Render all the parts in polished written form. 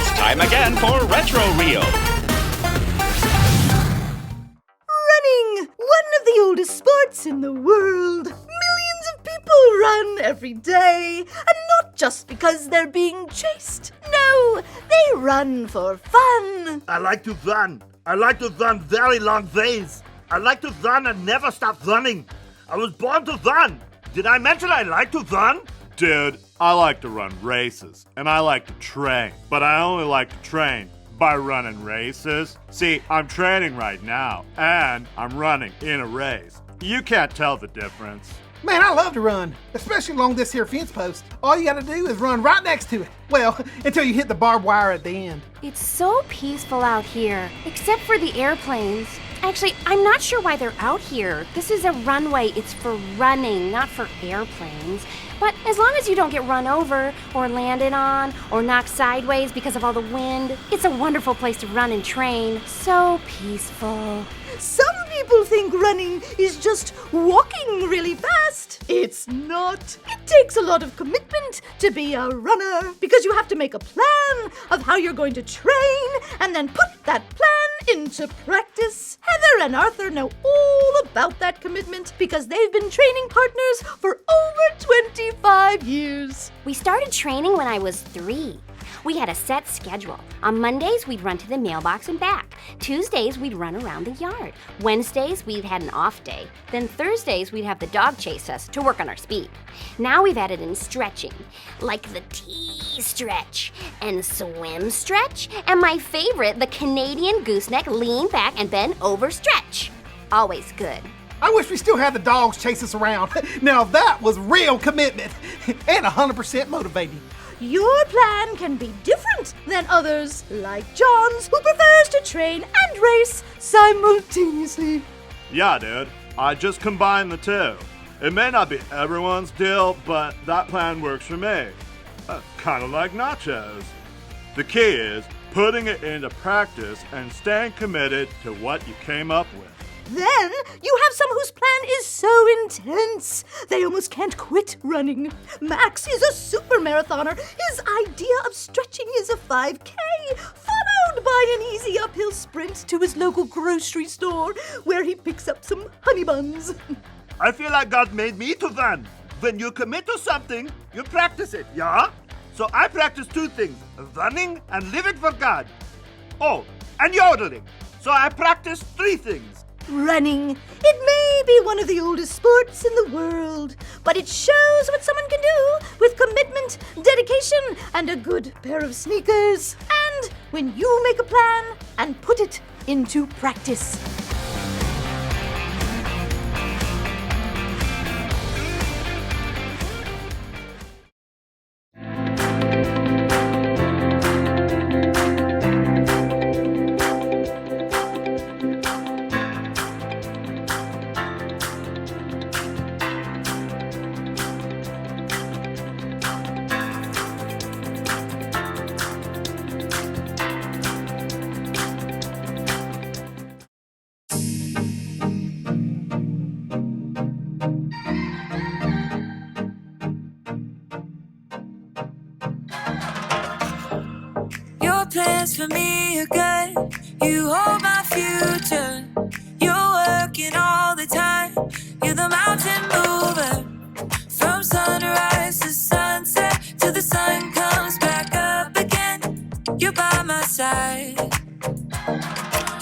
It's time again for Retro Reel. Running! One of the oldest sports in the world. Millions of people run every day. And not just because they're being chased. No, they run for fun. I like to run. I like to run very long ways. I like to run and never stop running. I was born to run. Did I mention I like to run? Dude, I like to run races, and I like to train, but I only like to train by running races. See, I'm training right now, and I'm running in a race. You can't tell the difference. Man, I love to run, especially along this here fence post. All you gotta do is run right next to it. Well, until you hit the barbed wire at the end. It's so peaceful out here, except for the airplanes. Actually, I'm not sure why they're out here. This is a runway. It's for running, not for airplanes. But as long as you don't get run over or landed on or knocked sideways because of all the wind, it's a wonderful place to run and train. So peaceful. Some people think running is just walking really fast. It's not. It takes a lot of commitment to be a runner because you have to make a plan of how you're going to train and then put that plan into practice. Heather and Arthur know all about that commitment because they've been training partners for over 25 years. We started training when I was 3. We had a set schedule. On Mondays, we'd run to the mailbox and back. Tuesdays, we'd run around the yard. Wednesdays, we'd had an off day. Then Thursdays, we'd have the dog chase us to work on our speed. Now we've added in stretching, like the T-stretch and swim stretch, and my favorite, the Canadian gooseneck lean back and bend over stretch. Always good. I wish we still had the dogs chase us around. Now that was real commitment and 100% motivating. Your plan can be different than others, like John's, who prefers to train and race simultaneously. Yeah, dude, I just combined the two. It may not be everyone's deal, but that plan works for me. Kind of like nachos. The key is putting it into practice and staying committed to what you came up with. Then you have some whose plan is so intense they almost can't quit running. Max is a super marathoner. His idea of stretching is a 5K, followed by an easy uphill sprint to his local grocery store where he picks up some honey buns. I feel like God made me to run. When you commit to something, you practice it, yeah? So I practice 2 things, running and living for God. Oh, and yodeling. So I practice 3 things. Running. It may be one of the oldest sports in the world, but it shows what someone can do with commitment, dedication, and a good pair of sneakers. And when you make a plan and put it into practice. Plans for me are good. You hold my future. You're working all the time. You're the mountain mover. From sunrise to sunset, till the sun comes back up again. You're by my side.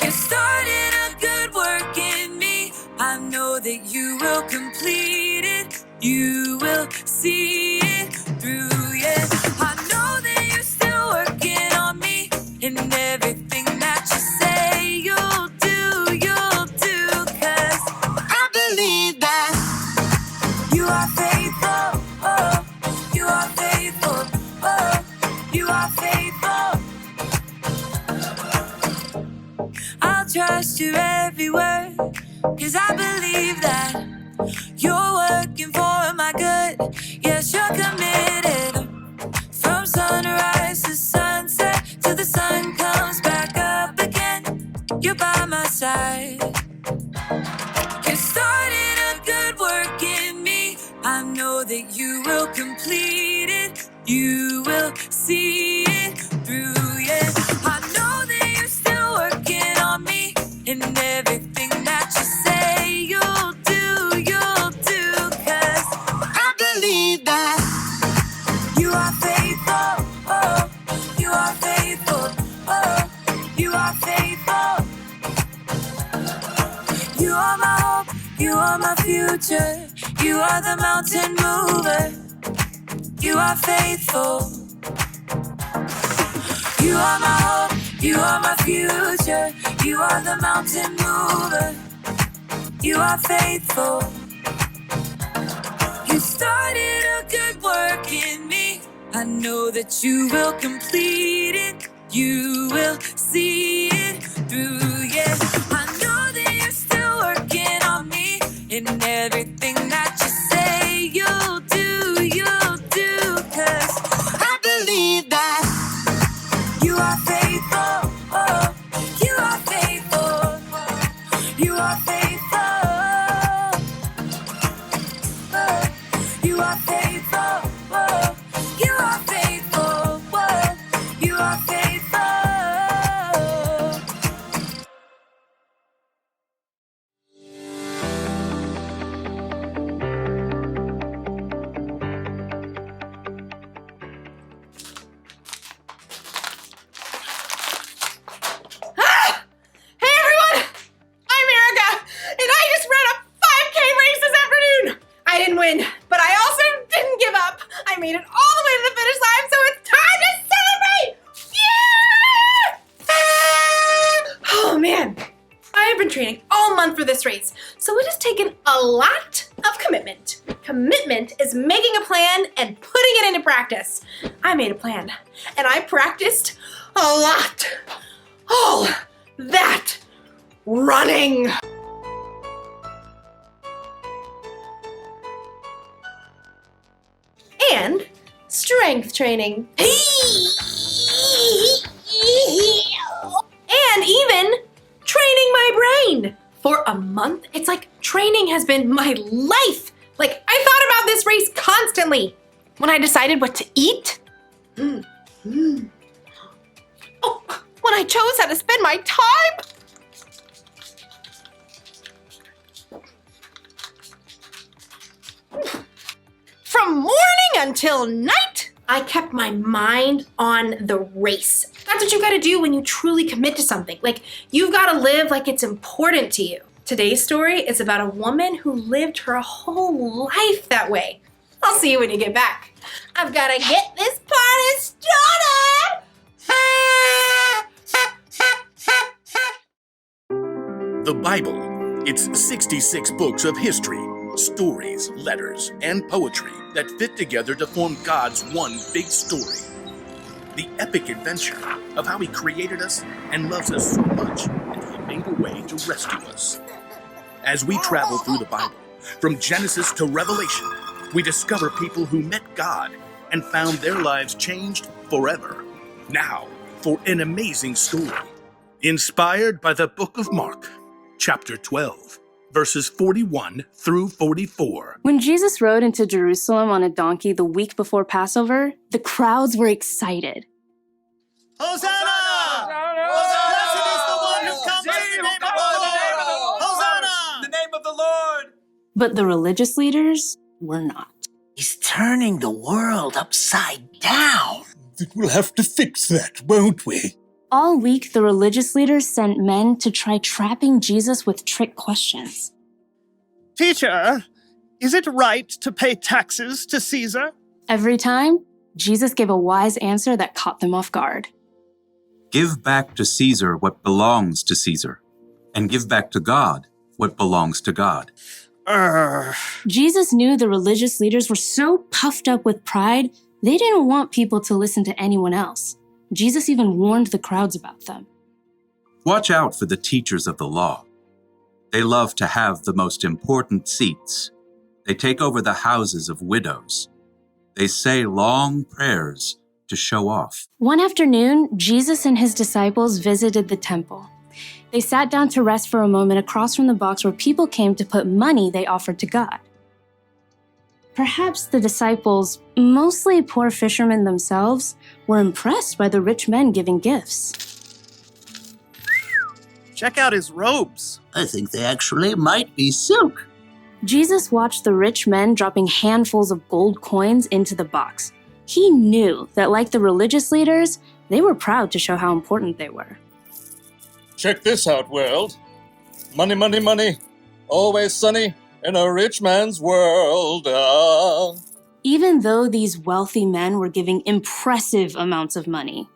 You started a good work in me. I know that you will complete it. You will see it through, yeah. I know that you're still working on me. And everything that you say you'll do, 'cause I believe that you are faithful, oh, you are faithful, oh, you are faithful. I'll trust your every word, 'cause I believe that you're working for my good. Yes, you're committed. From sunrise to sunset, till the sun comes back up again. You're by my side. You started a good work in me. I know that you will complete it. You will see it through, yeah. in everything that you say you'll do, 'cause I believe that you are faithful, oh, you are faithful, oh, you are faithful. You are my hope, you are my future, you are the mountain mover, you are faithful. You are my hope, you are my future, you are the mountain mover, you are faithful. You started a good work in me, I know that you will complete it, you will see it through, yeah. I know that you're still working on me, in everything that you say you'll do, 'cause I believe that you are faithful, oh, you are faithful, you are faithful, oh, you are faithful, oh, you are faithful, oh, you are faithful. Hey everyone! I'm Erica, and I just ran a 5K race this afternoon! I didn't win, but I also didn't give up. I made it all the way to the finish line, so it's time to celebrate! Yeah! Oh man, I have been training all month for this race, so it has taken a lot of commitment. Commitment is making a plan and putting it into practice. I made a plan, and I practiced a lot. All that running. And strength training. And even training my brain. For a month, it's like training has been my life. Like, I thought about this race constantly. When I decided what to eat, oh, when I chose how to spend my time, from morning until night, I kept my mind on the race. That's what you gotta do when you truly commit to something. Like, you've gotta live like it's important to you. Today's story is about a woman who lived her whole life that way. I'll see you when you get back. I've gotta get this party started! The Bible. It's 66 books of history, stories, letters, and poetry that fit together to form God's one big story. The epic adventure of how He created us and loves us so much that He made a way to rescue us. As we travel through the Bible, from Genesis to Revelation, we discover people who met God and found their lives changed forever. Now, for an amazing story, inspired by the book of Mark, chapter 12, verses 41 through 44. When Jesus rode into Jerusalem on a donkey the week before Passover, the crowds were excited. Hosanna! Blessed is the one who comes in the name of the Lord! Hosanna! The name of the Lord! But the religious leaders were not. He's turning the world upside down. We'll have to fix that, won't we? All week, the religious leaders sent men to try trapping Jesus with trick questions. Teacher, is it right to pay taxes to Caesar? Every time, Jesus gave a wise answer that caught them off guard. Give back to Caesar what belongs to Caesar, and give back to God what belongs to God. Jesus knew the religious leaders were so puffed up with pride, they didn't want people to listen to anyone else. Jesus even warned the crowds about them. Watch out for the teachers of the law. They love to have the most important seats. They take over the houses of widows. They say long prayers to show off. One afternoon, Jesus and his disciples visited the temple. They sat down to rest for a moment across from the box where people came to put money they offered to God. Perhaps the disciples, mostly poor fishermen themselves, were impressed by the rich men giving gifts. Check out his robes. I think they actually might be silk. Jesus watched the rich men dropping handfuls of gold coins into the box. He knew that, like the religious leaders, they were proud to show how important they were. Check this out, world. Money, money, money. Always sunny in a rich man's world. Even though these wealthy men were giving impressive amounts of money,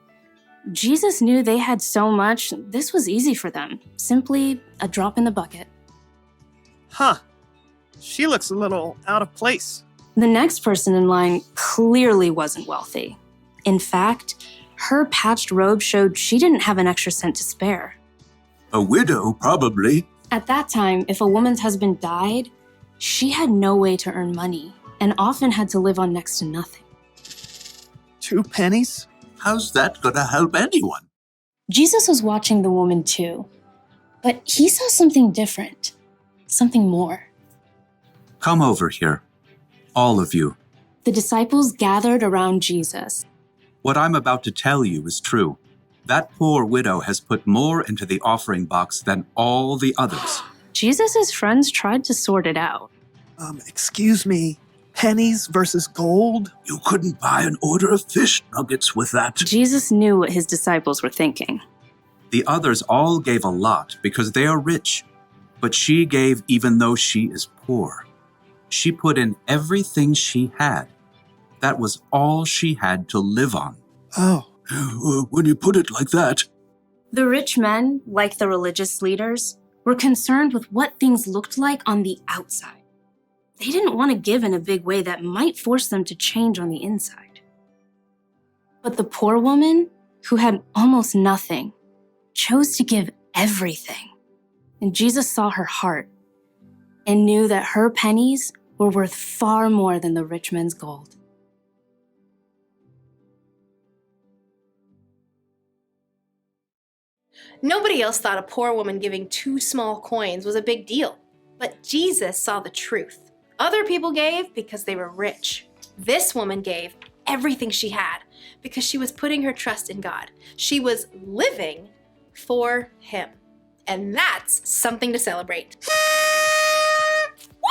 Jesus knew they had so much, this was easy for them. Simply a drop in the bucket. Huh. She looks a little out of place. The next person in line clearly wasn't wealthy. In fact, her patched robe showed she didn't have an extra cent to spare. A widow, probably. At that time, if a woman's husband died, she had no way to earn money and often had to live on next to nothing. 2 pennies? How's that gonna help anyone? Jesus was watching the woman too, but he saw something different, something more. Come over here, all of you. The disciples gathered around Jesus. What I'm about to tell you is true. That poor widow has put more into the offering box than all the others. Jesus' friends tried to sort it out. Excuse me, pennies versus gold? You couldn't buy an order of fish nuggets with that. Jesus knew what his disciples were thinking. The others all gave a lot because they are rich, but she gave even though she is poor. She put in everything she had. That was all she had to live on. Oh. When you put it like that. The rich men, like the religious leaders, were concerned with what things looked like on the outside. They didn't want to give in a big way that might force them to change on the inside. But the poor woman, who had almost nothing, chose to give everything. And Jesus saw her heart and knew that her pennies were worth far more than the rich man's gold. Nobody else thought a poor woman giving 2 small coins was a big deal. But Jesus saw the truth. Other people gave because they were rich. This woman gave everything she had because she was putting her trust in God. She was living for Him. And that's something to celebrate. Woo!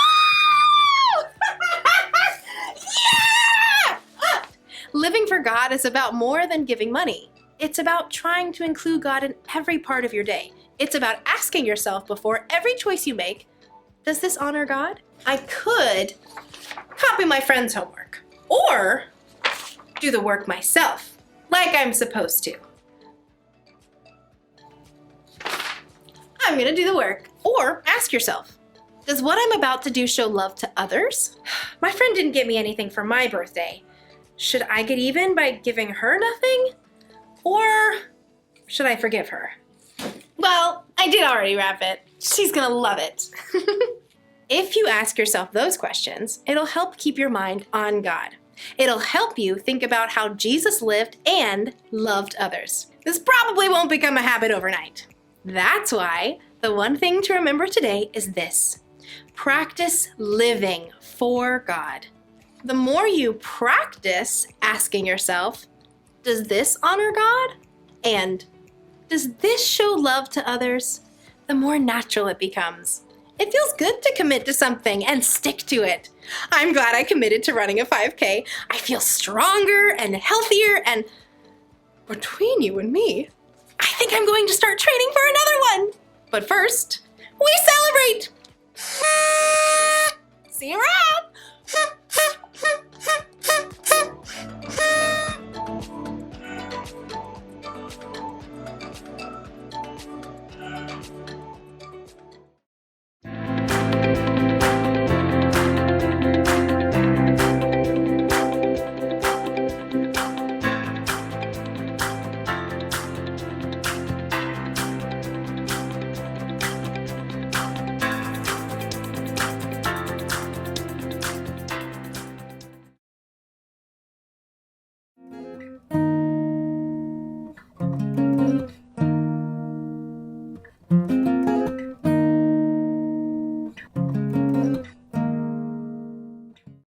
Yeah! Living for God is about more than giving money. It's about trying to include God in every part of your day. It's about asking yourself before every choice you make, does this honor God? I could copy my friend's homework or do the work myself, like I'm supposed to. I'm gonna do the work. Or ask yourself, does what I'm about to do show love to others? My friend didn't get me anything for my birthday. Should I get even by giving her nothing? Or should I forgive her? Well, I did already wrap it. She's gonna love it. If you ask yourself those questions, it'll help keep your mind on God. It'll help you think about how Jesus lived and loved others. This probably won't become a habit overnight. That's why the one thing to remember today is this: practice living for God. The more you practice asking yourself, does this honor God? And does this show love to others? The more natural it becomes. It feels good to commit to something and stick to it. I'm glad I committed to running a 5K. I feel stronger and healthier, and between you and me, I think I'm going to start training for another one. But first, we celebrate! See you around!